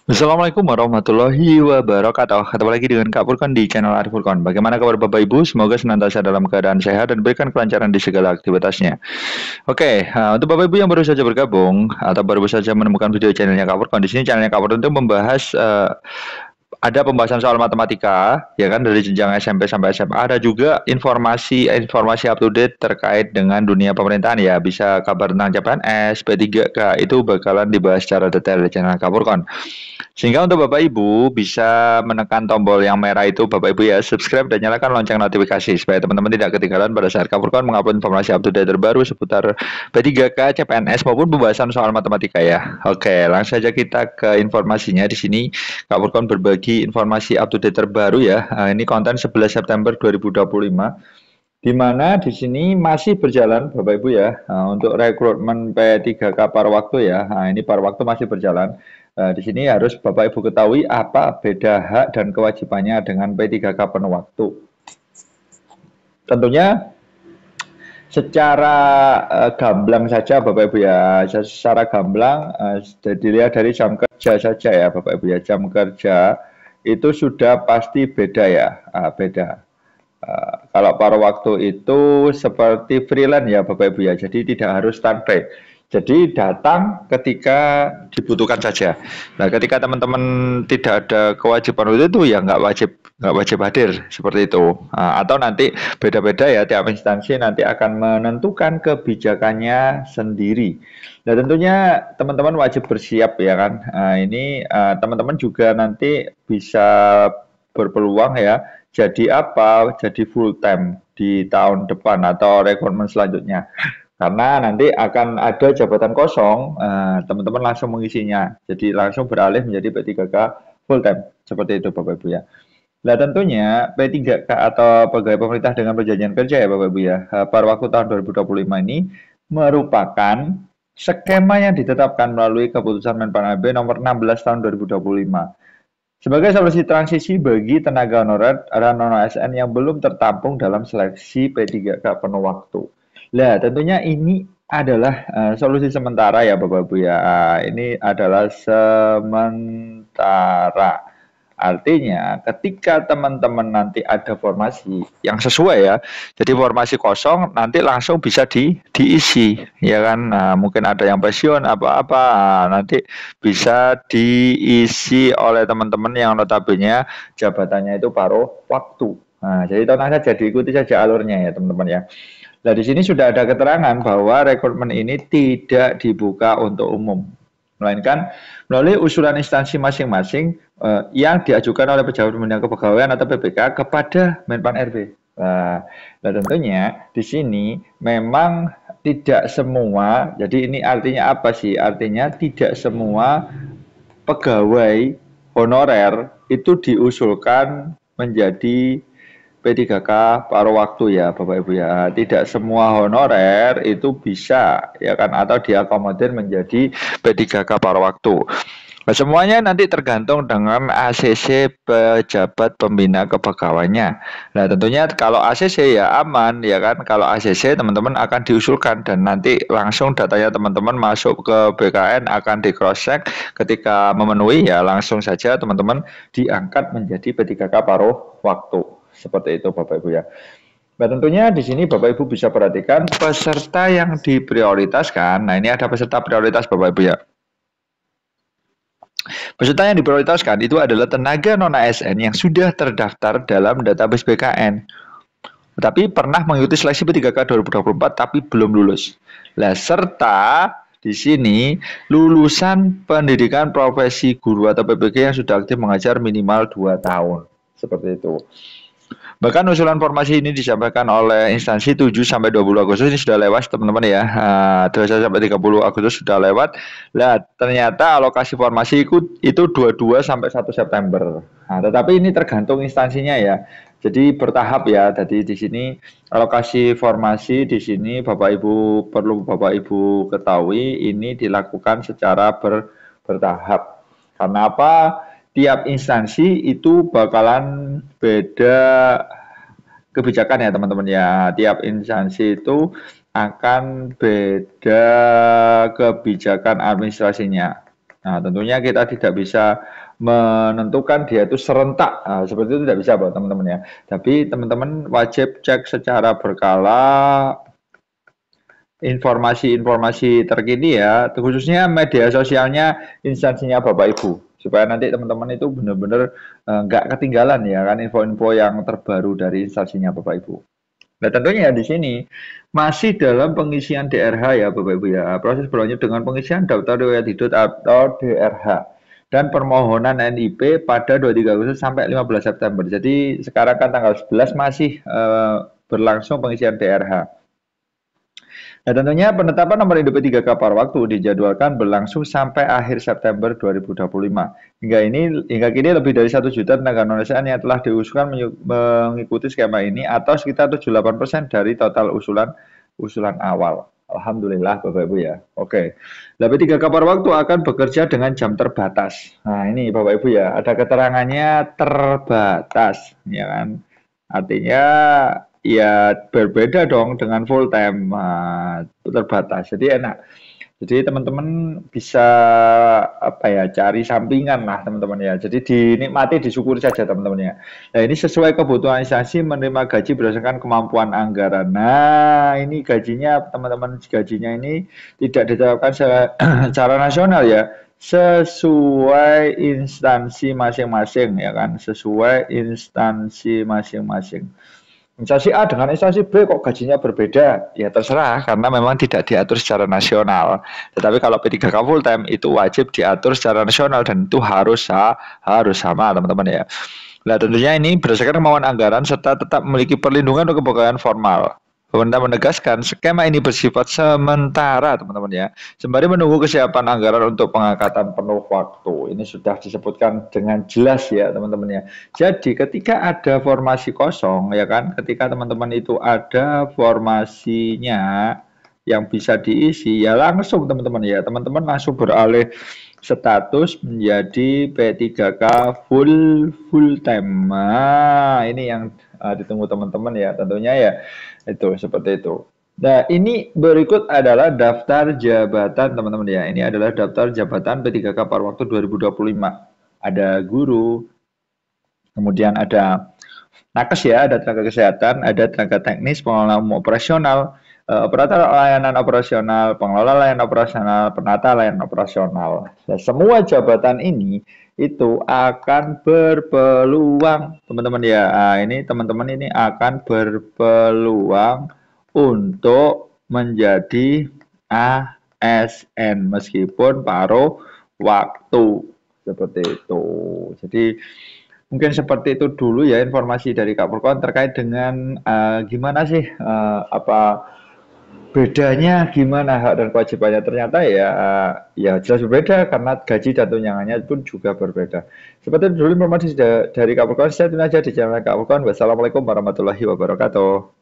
Assalamualaikum warahmatullahi wabarakatuh. Ketemu lagi dengan Kak Furkon di channel Arif Furkon. Bagaimana kabar Bapak Ibu? Semoga senantiasa dalam keadaan sehat dan berikan kelancaran di segala aktivitasnya. Oke, untuk Bapak Ibu yang baru saja bergabung atau baru saja menemukan video channelnya Kak Furkon, di sini channelnya Kak Furkon itu membahas ada pembahasan soal matematika, ya kan dari jenjang SMP sampai SMA. Ada juga informasi up to date terkait dengan dunia pemerintahan ya. Bisa kabar tentang CPNS, P3K itu bakalan dibahas secara detail di channel Kapurkon. Sehingga untuk Bapak Ibu bisa menekan tombol yang merah itu Bapak Ibu ya subscribe dan nyalakan lonceng notifikasi supaya teman-teman tidak ketinggalan pada saat Kapurkon mengupload informasi up to date terbaru seputar P3K, CPNS maupun pembahasan soal matematika ya. Oke, langsung saja kita ke informasinya di sini. Kak Furkon berbagi informasi up to date terbaru ya. Ini konten 11 September 2025 di mana di sini masih berjalan Bapak Ibu ya untuk rekrutmen P3K paruh waktu ya. Ini paruh waktu masih berjalan. Di sini harus Bapak Ibu ketahui apa beda hak dan kewajibannya dengan P3K penuh waktu. Tentunya secara gamblang saja Bapak Ibu ya, secara gamblang dilihat dari jam kerja saja ya Bapak Ibu ya, jam kerja itu sudah pasti beda ya, beda. Kalau paruh waktu itu seperti freelance ya Bapak Ibu ya, jadi tidak harus standby. Jadi datang ketika dibutuhkan saja. Nah, ketika teman-teman tidak ada kewajiban itu ya nggak wajib hadir seperti itu. Atau nanti beda-beda ya tiap instansi nanti akan menentukan kebijakannya sendiri. Nah, tentunya teman-teman wajib bersiap ya kan. Ini teman-teman juga nanti bisa berpeluang ya jadi apa? Jadi full time di tahun depan atau rekrutmen selanjutnya. Karena nanti akan ada jabatan kosong, teman-teman langsung mengisinya. Jadi langsung beralih menjadi P3K full time. Seperti itu Bapak Ibu ya. Nah tentunya P3K atau pegawai pemerintah dengan perjanjian kerja ya Bapak Ibu ya, pada waktu tahun 2025 ini merupakan skema yang ditetapkan melalui keputusan Menpan RB nomor 16 tahun 2025. Sebagai solusi transisi bagi tenaga honorer dan non-ASN yang belum tertampung dalam seleksi P3K penuh waktu. Nah, tentunya ini adalah solusi sementara ya Bapak Ibu ya. Ini adalah sementara. Artinya ketika teman-teman nanti ada formasi yang sesuai ya, jadi formasi kosong nanti langsung bisa diisi, ya kan? Nah, mungkin ada yang pensiun apa-apa, nanti bisa diisi oleh teman-teman yang notabene jabatannya itu paruh waktu. Nah, jadi tenang saja diikuti saja alurnya ya teman-teman ya. Nah, di sini sudah ada keterangan bahwa rekrutmen ini tidak dibuka untuk umum, melainkan melalui usulan instansi masing-masing yang diajukan oleh pejabat pembina kepegawaian atau PPK kepada Menpan RB. Nah, tentunya di sini memang tidak semua, jadi ini artinya apa sih? Artinya tidak semua pegawai honorer itu diusulkan menjadi P3K paruh waktu ya Bapak Ibu ya. Tidak semua honorer itu bisa ya kan atau diakomodir menjadi P3K paruh waktu. Nah, semuanya nanti tergantung dengan ACC pejabat pembina kepegawaiannya. Nah, tentunya kalau ACC ya aman ya kan. Kalau ACC teman-teman akan diusulkan dan nanti langsung datanya teman-teman masuk ke BKN akan di cross check ketika memenuhi ya langsung saja teman-teman diangkat menjadi P3K paruh waktu. Seperti itu Bapak Ibu ya. Nah tentunya di sini Bapak Ibu bisa perhatikan peserta yang diprioritaskan. Nah ini ada peserta prioritas Bapak Ibu ya. Peserta yang diprioritaskan itu adalah tenaga non-ASN yang sudah terdaftar dalam database BKN. Tapi pernah mengikuti seleksi P3K 2024 tapi belum lulus. Nah, serta di sini lulusan pendidikan profesi guru atau PPG yang sudah aktif mengajar minimal 2 tahun. Seperti itu. Bahkan usulan formasi ini disampaikan oleh instansi 7 sampai 20 Agustus ini sudah lewat teman-teman ya. 21 sampai 30 Agustus sudah lewat. Nah, ternyata alokasi formasi itu 22 sampai 1 September. Nah, tetapi ini tergantung instansinya ya. Jadi bertahap ya. Jadi di sini alokasi formasi di sini Bapak Ibu perlu Bapak Ibu ketahui ini dilakukan secara bertahap. Karena apa? Tiap instansi itu bakalan beda kebijakan ya teman-teman ya. Tiap instansi itu akan beda kebijakan administrasinya. Nah, tentunya kita tidak bisa menentukan dia itu serentak. Nah, seperti itu tidak bisa, Pak, teman-teman ya. Tapi teman-teman wajib cek secara berkala informasi-informasi terkini ya, khususnya media sosialnya instansinya Bapak Ibu, supaya nanti teman-teman itu benar-benar nggak ketinggalan ya kan info-info yang terbaru dari instansinya Bapak Ibu. Nah tentunya di sini masih dalam pengisian DRH ya Bapak Ibu ya, proses berlanjut dengan pengisian daftar riwayat hidup atau DRH dan permohonan NIP pada 23 Agustus sampai 15 September. Jadi sekarang kan tanggal 11 masih berlangsung pengisian DRH. Nah, tentunya penetapan nomor induk P3K par waktu dijadwalkan berlangsung sampai akhir September 2025. Hingga kini lebih dari 1 juta tenaga non-ASN yang telah diusulkan mengikuti skema ini atau sekitar 78% dari total usulan awal. Alhamdulillah Bapak Ibu ya. Oke. Nah, P3K par waktu akan bekerja dengan jam terbatas. Nah, ini Bapak Ibu ya, ada keterangannya terbatas, ya kan? Artinya ya berbeda dong dengan full time terbatas. Jadi enak. Jadi teman-teman bisa apa ya cari sampingan lah teman-teman ya. Jadi dinikmati, disyukuri saja teman-teman ya. Nah ini sesuai kebutuhan instansi menerima gaji berdasarkan kemampuan anggaran. Nah ini gajinya teman-teman gajinya ini tidak ditetapkan secara nasional ya. Sesuai instansi masing-masing ya kan. Sesuai instansi masing-masing. Instansi A dengan instansi B kok gajinya berbeda? Ya terserah karena memang tidak diatur secara nasional. Tetapi kalau P3K full time itu wajib diatur secara nasional dan itu harus sama teman-teman ya. Nah tentunya ini berdasarkan kemauan anggaran serta tetap memiliki perlindungan untuk kepegawaian formal. Pemerintah menegaskan skema ini bersifat sementara teman-teman ya. Sembari menunggu kesiapan anggaran untuk pengangkatan penuh waktu. Ini sudah disebutkan dengan jelas ya teman-teman ya. Jadi ketika ada formasi kosong ya kan, ketika teman-teman itu ada formasinya yang bisa diisi ya langsung teman-teman ya. Teman-teman langsung beralih status menjadi P3K full time. Nah, ini yang ditunggu teman-teman ya tentunya ya. Itu seperti itu. Nah, ini berikut adalah daftar jabatan teman-teman ya. Ini adalah daftar jabatan P3K par waktu 2025. Ada guru, kemudian ada nakes ya, ada tenaga kesehatan, ada tenaga teknis, pengelola operasional, operator layanan operasional, pengelola layanan operasional, penata layanan operasional. Nah, semua jabatan ini itu akan berpeluang, teman-teman ya. Nah, ini teman-teman ini akan berpeluang untuk menjadi ASN meskipun paruh waktu seperti itu. Jadi mungkin seperti itu dulu ya informasi dari Kak Purkon terkait dengan gimana sih apa bedanya gimana hak dan kewajibannya ternyata ya ya jelas berbeda karena gaji dan tunjangannya pun juga berbeda. Seperti itu dulu informasi dari Kak Purkon. Saya tunggu aja di channel Kak Purkon. Wassalamualaikum warahmatullahi wabarakatuh.